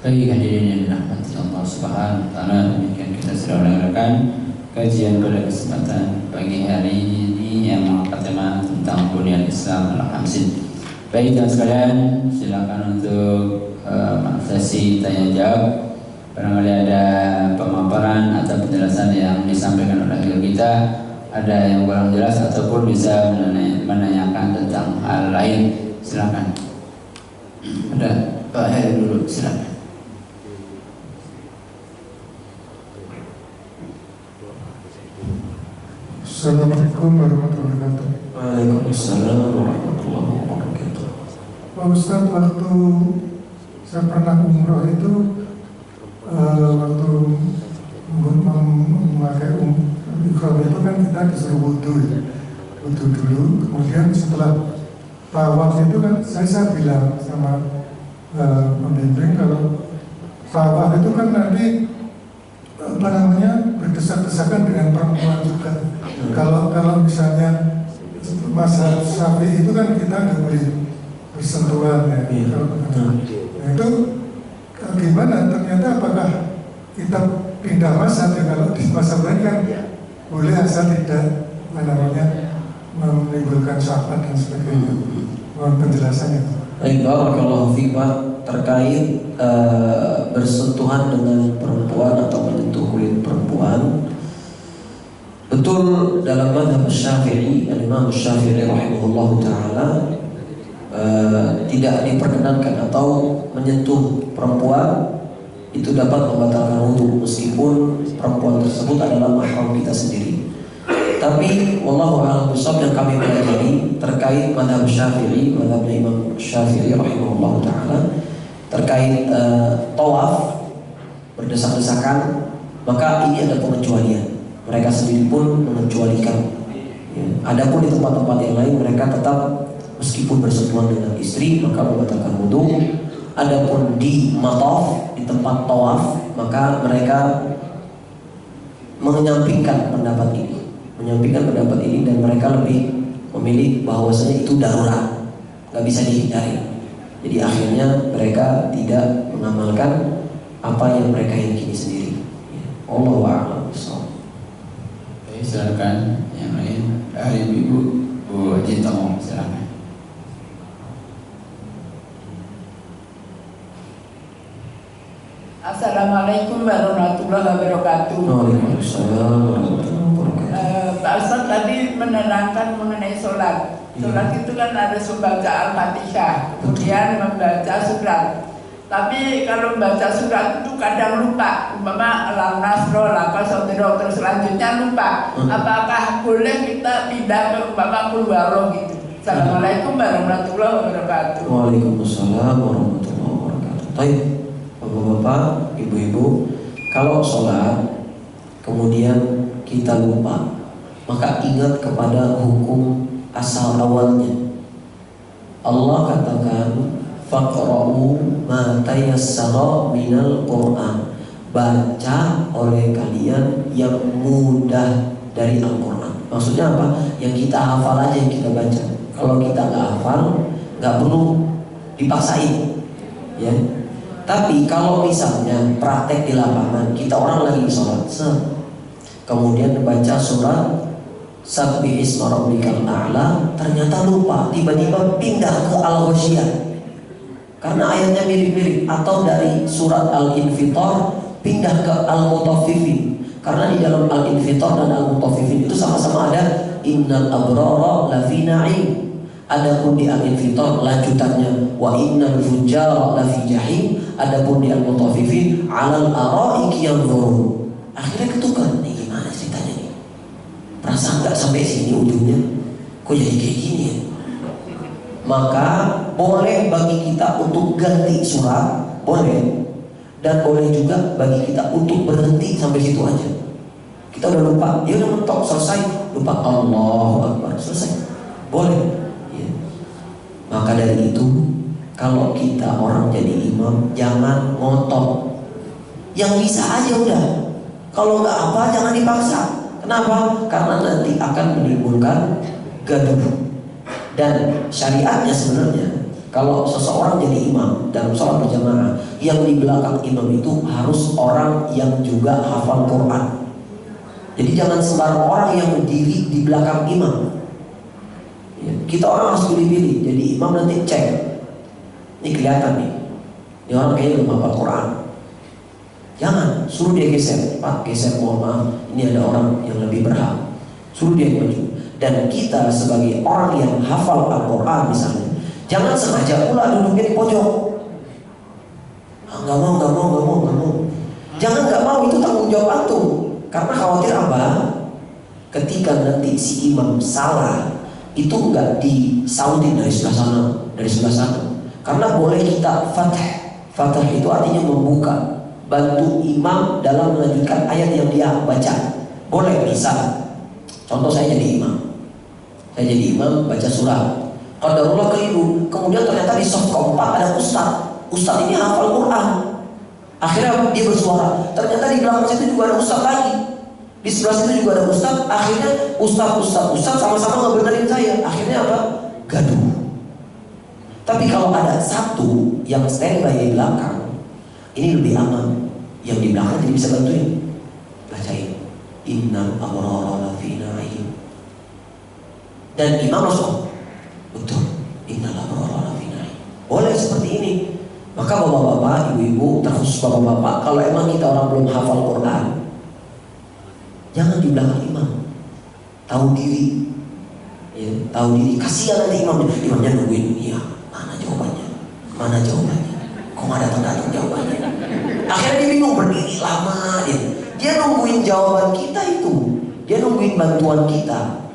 Baik hadirin yang dirahmati Allah Subhanahu wa taala, demikian kita sudah mendengarkan kajian pada kesempatan pagi hari ini yang mengangkat tema tentang bunyal Islam al-Khamsin. Baik teman sekalian, silakan untuk sesi tanya jawab. Barangkali ada pemaparan atau penjelasan yang disampaikan oleh kita, ada yang kurang jelas ataupun bisa menanyakan tentang hal lain, silakan. Ada Pak Heri dulu, silakan. Assalamualaikum warahmatullahi wabarakatuh. Waalaikumsalam warahmatullahi wabarakatuh. Pak Ustadz, waktu saya pernah umroh itu, waktu memakai ihram itu kan kita disuruh wudhu ya. Wudhu dulu, kemudian setelah tawaf itu kan saya bilang sama pembimbing kalau tawaf itu kan nanti berdesak-desakan dengan perempuan juga. Kalau misalnya mazhab Syafi'i itu kan kita nggak boleh bersentuhan ya. Nah, itu gimana? Ternyata apakah kita pindah mazhab ya? Kalau di mazhab lain kan boleh asal tidak menimbulkan syahwat dan sebagainya. Mohon penjelasannya. Baik, barakallahu fiik Pak, terkait bersentuhan dengan perempuan atau menyentuh kulit perempuan. Betul, dalam mazhab Syafi'i, Imam Syafi'i rahimahullah taala tidak diperkenankan atau menyentuh perempuan itu dapat membatalkan wudu meskipun perempuan tersebut adalah mahram kita sendiri. Tapi wallahu a'lam bishawab, yang kami pelajari terkait mazhab Syafi'i, mazhab Imam Syafi'i rahimahullah taala terkait tawaf berdesak-desakan, maka ini ada pengecualian. Mereka sendiri pun mengecualikan. Ya. Adapun di tempat-tempat yang lain mereka tetap meskipun bersentuhan dengan istri maka membatalkan wudu. Adapun di mataf, di tempat tawaf, maka mereka menyampingkan pendapat ini, dan mereka lebih memilih bahwasanya itu darurat, nggak bisa dihindari. Jadi akhirnya mereka tidak mengamalkan apa yang mereka yakini sendiri. Allahu a'lam bishawab. Silakan yang lain. Ibu Bu Jintong, silakan. Assalamualaikum warahmatullahi wabarakatuh. Waalaikumsalam warahmatullahi wabarakatuh. Pak Ustaz tadi menerangkan mengenai sholat. Sholat itu kan ada membaca Al-Fatihah, kemudian membaca surat. Tapi kalau membaca surat itu kadang lupa, umpama Al-Nasr, Al-Qasr, terus selanjutnya lupa. Apakah boleh kita pindah ke umpama Qul-Huwallah gitu? Assalamualaikum warahmatullahi wabarakatuh. Waalaikumsalam warahmatullahi wabarakatuh. Baik, Bapak-bapak, ibu-ibu, kalau sholat kemudian kita lupa, maka ingat kepada hukum asal awalnya. Allah katakan faqra'u ma tayassara minal Qur'an. Baca oleh kalian yang mudah dari Al-Quran. Maksudnya apa? Yang kita hafal aja yang kita baca. Kalau kita nggak hafal, nggak perlu dipaksain, ya. Tapi kalau misalnya praktek di lapangan, kita orang lagi sholat, kemudian baca surat Sabbih isma rabbikal a'la, ternyata lupa, tiba-tiba pindah ke Al-Ghasyiyah karena ayatnya mirip-mirip, atau dari surat Al-Infitar pindah ke Al-Mutaffifin karena di dalam Al-Infitar dan Al-Mutaffifin itu sama-sama ada innal abrara lafi na'im. Adapun di Al-Infitar lanjutannya wa innal fujjara lafi jahim. Adapun di Al-Mutaffifin 'alal araiki yanzurun. Akhirnya ketukar, nih gimana ceritanya nih? Perasaan nggak sampai sini ujungnya, kok jadi kayak gini ya? Maka boleh bagi kita untuk ganti surat, boleh, dan boleh juga bagi kita untuk berhenti sampai situ aja. Kita udah lupa, ya udah mentok, selesai, lupa Allahu Akbar, selesai, boleh. Ya. Maka dari itu, kalau kita orang jadi imam, jangan ngotot. Yang bisa aja udah. Kalau nggak apa, jangan dipaksa. Kenapa? Karena nanti akan menimbulkan gaduh. Dan syariatnya sebenarnya, kalau seseorang jadi imam dalam sholat berjamaah, yang di belakang imam itu harus orang yang juga hafal Quran. Jadi jangan sembarang orang yang berdiri di belakang imam. Ya, kita orang harus pilih-pilih. Jadi imam nanti cek. Ini kelihatan nih. Ini orang kayaknya belum hafal Quran. Jangan, suruh dia geser. Pak, geser, mohon maaf. Ini ada orang yang lebih berhak. Suruh dia maju. Dan kita sebagai orang yang hafal Al-Quran misalnya, jangan sengaja pula duduknya di pojok. Nggak mau. Jangan nggak mau, itu tanggung jawab antum. Karena khawatir apa? Ketika nanti si imam salah, itu nggak disautin dari sebelah sana. Karena boleh kita fathah itu artinya membuka, bantu imam dalam melanjutkan ayat yang dia baca. Boleh, bisa. Contoh saya jadi imam baca surah. Qadarullah keliru, kemudian ternyata di soft keempat ada ustaz ini hafal Quran. Akhirnya dia bersuara, ternyata di belakang situ juga ada ustaz lagi, di sebelah situ juga ada ustaz. Akhirnya ustaz sama-sama ngebenerin saya. Akhirnya apa? Gaduh. Tapi kalau ada satu yang standby di belakang, ini lebih aman. Yang di belakang jadi bisa bantuin, bacain innal abrara lafi na'im. Dan imam langsung betul, innal abrara lafi na'im. Boleh seperti ini. Maka bapak-bapak, ibu-ibu, terkhusus bapak-bapak, kalau emang kita orang belum hafal Quran, jangan di belakang imam. Tahu diri, ya, tahu diri. Kasihan nanti imamnya nungguin. Iya, mana jawabannya? Kok nggak datang jawabannya? Akhirnya dia bingung, berdiri lama dia nungguin jawaban kita itu, dia nungguin bantuan kita.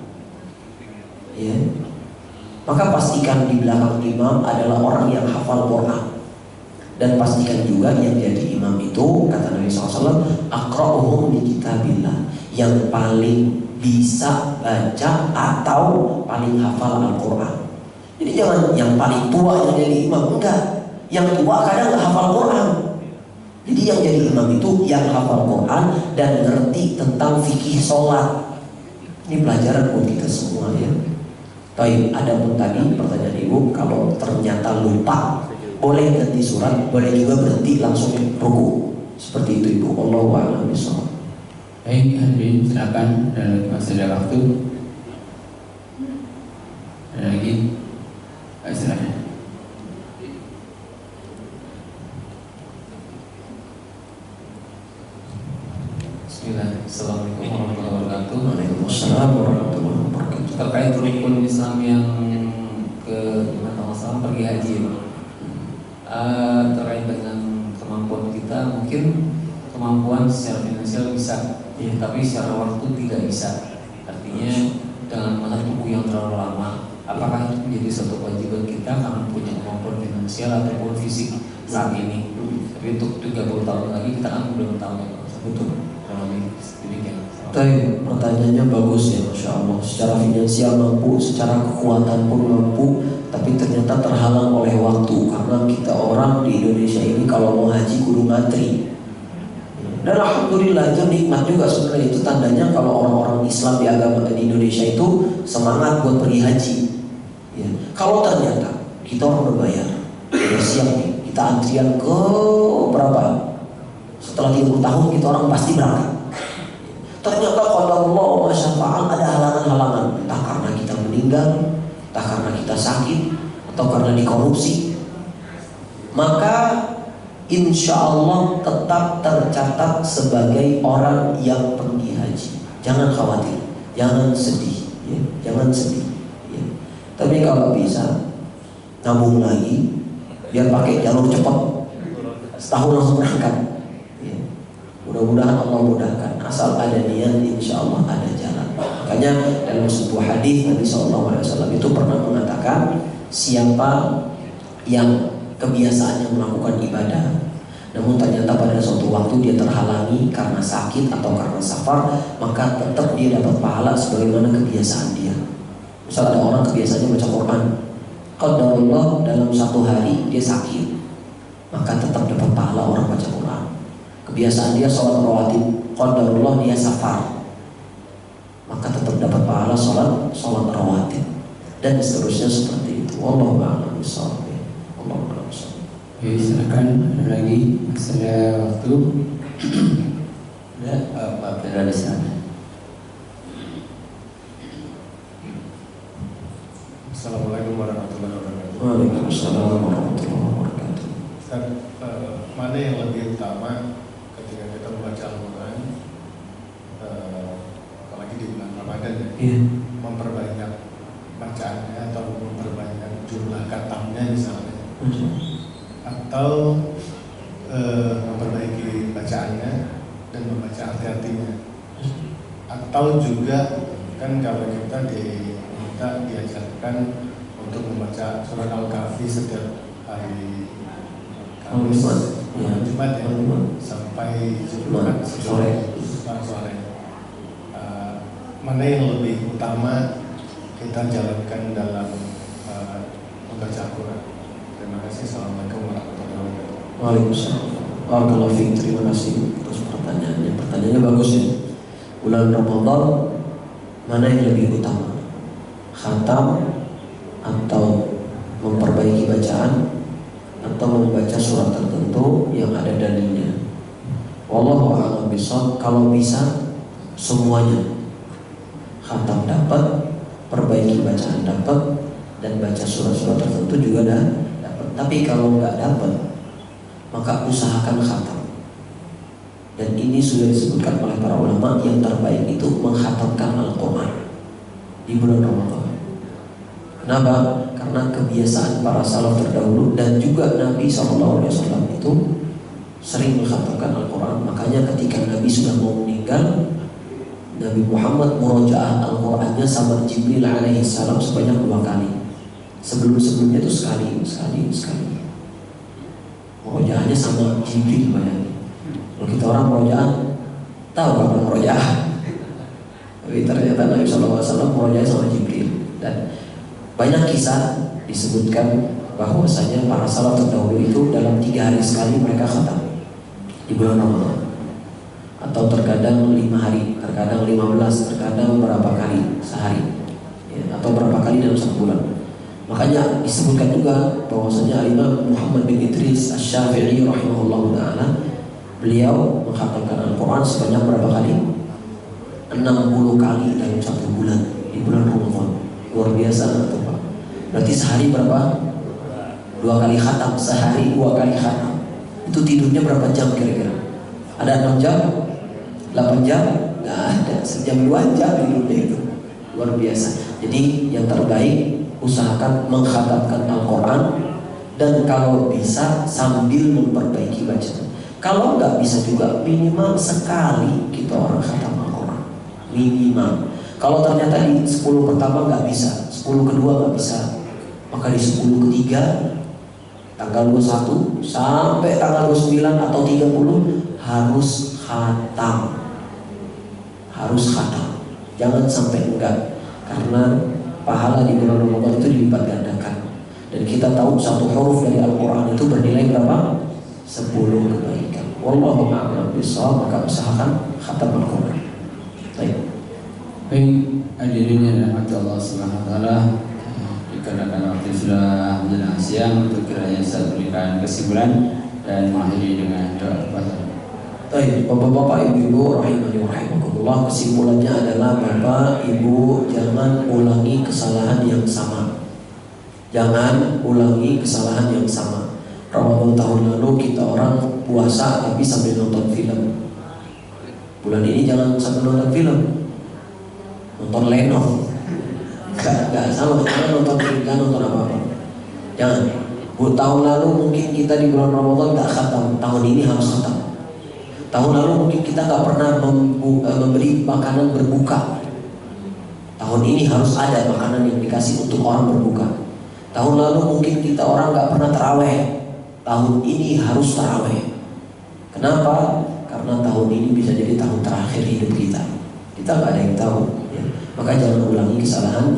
Ya, maka pastikan di belakang imam adalah orang yang hafal Quran. Dan pastikan juga yang jadi imam itu, kata Nabi SAW, aqra'uhum li kitabillah, yang paling bisa baca atau paling hafal Al-Quran. Jadi jangan yang paling tua yang jadi imam, enggak. Yang tua kadang nggak hafal Quran. Jadi yang jadi imam itu yang hafal Quran dan ngerti tentang fikih sholat. Ini pelajaran buat kita semua ya. Baik, ada pun tadi pertanyaan ibu, kalau ternyata lupa, boleh ganti surat, boleh juga berhenti langsung ruku. Seperti itu ibu. Allahu a'lam bishawab. Baik, hadirin silakan, dan masih ada waktu. Ada lagi? Silakan. Bismillah. Assalamualaikum warahmatullahi wabarakatuh. Waalaikumsalam warahmatullahi wabarakatuh. Terkait rukun Islam yang ke pergi haji, terkait dengan kemampuan kita, mungkin kemampuan secara finansial bisa, ya, tapi secara waktu tidak bisa. Artinya dengan masa tunggu yang terlalu lama, apakah itu menjadi suatu kewajiban kita karena punya kemampuan finansial ataupun fisik saat ini? Tapi untuk 30 tahun lagi kita kan belum tahu ya, betul. Kalau demikian. Tapi pertanyaannya bagus ya, Masya Allah. Secara finansial mampu, secara kekuatan pun mampu, tapi ternyata terhalang oleh waktu. Karena kita orang di Indonesia ini kalau mau haji kudu ngantri. Dan alhamdulillah itu nikmat juga sebenarnya. Itu tandanya kalau orang-orang Islam di agama di Indonesia itu semangat buat pergi haji. Ya. Kalau ternyata kita orang berbayar, ya siap nih, kita antrian ke berapa? Setelah 30 tahun kita orang pasti berangkat. Ternyata qadarullah wa syafa'al, ada halangan-halangan, entah karena kita meninggal, entah karena kita sakit, atau karena dikorupsi. Maka insya Allah tetap tercatat sebagai orang yang pergi haji. Jangan khawatir, jangan sedih, ya. Jangan sedih, ya. Tapi kalau bisa nabung lagi, biar pakai jalur cepat, setahun langsung berangkat. Ya. Mudah-mudahan Allah mudahkan. Asal ada niat, insya Allah ada jalan. Makanya dalam sebuah hadis Nabi SAW itu pernah mengatakan, siapa yang kebiasaannya melakukan ibadah, namun ternyata pada suatu waktu dia terhalangi karena sakit atau karena safar, maka tetap dia dapat pahala sebagaimana kebiasaan dia. Misal ada orang kebiasaannya baca Quran, qadarullah dalam satu hari dia sakit, maka tetap dapat pahala orang baca Quran. Kebiasaan dia sholat rawatib, qadarullah dia safar, maka tetap dapat pahala sholat rawatib, dan seterusnya seperti itu. Wallahu a'lam bishawab. Wallahu a'lam bishawab. Oke, silakan, ada lagi, masih ada waktu. Pak Fira di sana. Waalaikumsalam warahmatullahi wabarakatuh. Ustaz, mana yang lebih utama ketika kita membaca Al-Quran, apalagi di bulan Ramadan ya, memperbanyak bacaannya atau memperbanyak jumlah katamnya misalnya, atau memperbaiki bacaannya dan membaca arti-artinya, atau juga kan kalau kita diajarkan untuk membaca surat Al-Kahfi setiap hari Kamis, Jumat ya, sampai Jumat sore. Mana yang lebih utama kita jalankan dalam membaca Al-Quran? Terima kasih. Assalamualaikum warahmatullahi wabarakatuh. Waalaikumsalam. Barakallahu fiik. Terima kasih atas pertanyaannya. Pertanyaannya bagus ya. Bulan Ramadan mana yang lebih utama? Khatam atau memperbaiki bacaan atau membaca surat tertentu yang ada dalilnya? Wallahu a'lam bishawab. Kalau bisa semuanya. Khatam dapat, perbaiki bacaan dapat, dan baca surat-surat tertentu juga dapat. Tapi kalau nggak dapat, maka usahakan khatam. Dan ini sudah disebutkan oleh para ulama, yang terbaik itu menghatamkan Al-Quran di bulan Ramadan. Kenapa? Karena kebiasaan para salaf terdahulu dan juga Nabi SAW itu sering menghatamkan Al-Quran. Makanya ketika Nabi sudah mau meninggal, Nabi Muhammad murojaah Al-Qurannya sama Jibril alaihissalam sebanyak 2 kali. Sebelum-sebelumnya itu sekali. Murojaahnya sama Jibril banyak. Kalau kita orang murojaah, tahu kapan murojaah? Tapi ternyata Nabi SAW murojaah sama Jibril. Dan banyak kisah disebutkan bahwasanya para salaf terdahulu itu dalam 3 hari sekali mereka khatam di bulan Ramadan. Atau terkadang 5 hari, terkadang 15, terkadang berapa kali sehari ya, atau berapa kali dalam 1 bulan. Makanya disebutkan juga bahwasanya Imam Muhammad bin Idris Asy-Syafi'i rahimahullahu ta'ala, beliau menghatamkan Al-Quran sebanyak berapa kali? 60 kali dalam 1 bulan di bulan Ramadan. Luar biasa atau Pak? Berarti sehari berapa? 2 kali khatam, sehari 2 kali khatam. Itu tidurnya berapa jam kira-kira? Ada 6 jam? 8 jam? Nggak ada, sejam 2 jam tidurnya itu. Luar biasa. Jadi yang terbaik usahakan mengkhatamkan Al-Quran, dan kalau bisa sambil memperbaiki bacaan. Kalau nggak bisa juga minimal sekali kita orang khatam Al-Quran, minimal. Kalau ternyata di 10 pertama nggak bisa, 10 kedua nggak bisa, maka di 10 ketiga tanggal 21 sampai tanggal 29 atau 30 harus khatam. Harus khatam. Jangan sampai enggak, karena pahala di bulan Ramadan itu dilipat gandakan. Dan kita tahu 1 huruf dari Al-Quran itu bernilai berapa? 10 kebaikan. Wallahu a'lam bishawab. Maka usahakan khatam Al-Quran. Baik. Hadirin yang dirahmati Allah Subhanahu wa taala, dikarenakan waktu sudah menjelang siang, untuk kiranya saya berikan kesimpulan dan mengakhiri dengan doa kepada Baik, Bapak-bapak, Ibu-ibu rahimani wa rahimakumullah, kesimpulannya adalah Bapak Ibu jangan ulangi kesalahan yang sama. Jangan ulangi kesalahan yang sama. Ramadan tahun lalu kita orang puasa tapi sambil nonton film. Bulan ini jangan sambil nonton film. Nonton Lenong. Gak sama, jangan nonton film, jangan nonton apa-apa. Jangan. Tahun lalu mungkin kita di bulan Ramadan gak khatam, tahun ini harus khatam. Tahun lalu mungkin kita gak pernah memberi makanan berbuka. Tahun ini harus ada makanan yang dikasih untuk orang berbuka. Tahun lalu mungkin kita orang gak pernah taraweh. Tahun ini harus taraweh. Kenapa? Karena tahun ini bisa jadi tahun terakhir hidup kita. Kita gak ada yang tahu ya. Maka jangan ulangi kesalahan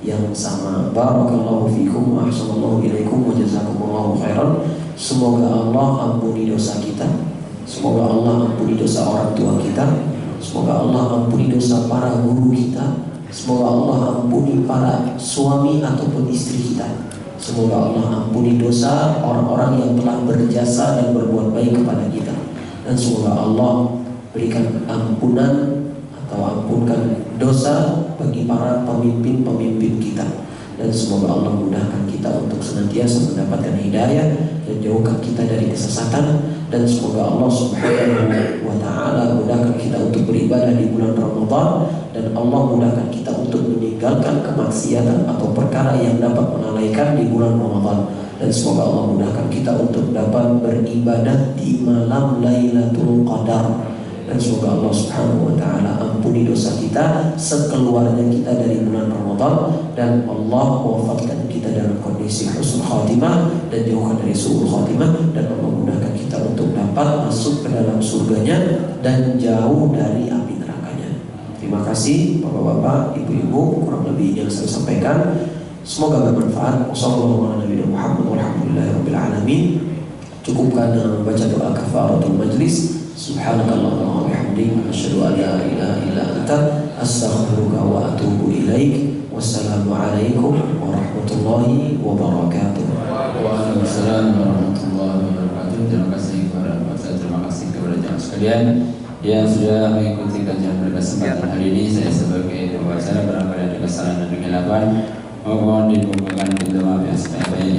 yang sama. Barakallahu fikum wa ahsanallahu ilaikum wa jazakumullahu khairan. Semoga Allah ampuni dosa kita. Semoga Allah ampuni dosa orang tua kita. Semoga Allah ampuni dosa para guru kita. Semoga Allah ampuni para suami ataupun istri kita. Semoga Allah ampuni dosa orang-orang yang telah berjasa dan berbuat baik kepada kita. Dan semoga Allah berikan ampunan atau ampunkan dosa bagi para pemimpin-pemimpin kita. dan semoga Allah mudahkan kita untuk senantiasa mendapatkan hidayah dan jauhkan kita dari kesesatan, dan semoga Allah Subhanahu wa Ta'ala mudahkan kita untuk beribadah di bulan Ramadan, dan Allah mudahkan kita untuk meninggalkan kemaksiatan atau perkara yang dapat melalaikan di bulan Ramadan, dan semoga Allah mudahkan kita untuk dapat beribadah di malam Lailatul Qadar, dan semoga Allah Subhanahu wa Ta'ala ampuni dosa kita sekeluarnya kita dari bulan Ramadan, dan Allah wafatkan kita dalam kondisi husnul khatimah dan jauhkan dari su'ul khatimah, dan Allah mudahkan kita untuk dapat masuk ke dalam surganya dan jauh dari api nerakanya. Terima kasih Bapak-bapak, Ibu-ibu, kurang lebih yang saya sampaikan semoga bermanfaat. Wassalamualaikum warahmatullahi wabarakatuh. Cukupkan dengan membaca doa kafaratul majlis. Subhanakallahumma wa bihamdika asyhadu an la ilaha illa anta astaghfiruka wa atubu ilaik. Wassalamualaikum warahmatullahi wabarakatuh. Waalaikumsalam warahmatullahi wabarakatuh. Terima kasih kepada Bapak, terima kasih kepada jamaah sekalian yang sudah mengikuti kajian pada kesempatan hari ini. Saya sebagai pembicara barangkali ada kesalahan dan kegelapan, mohon dibukakan pintu maaf yang sebanyak-banyaknya.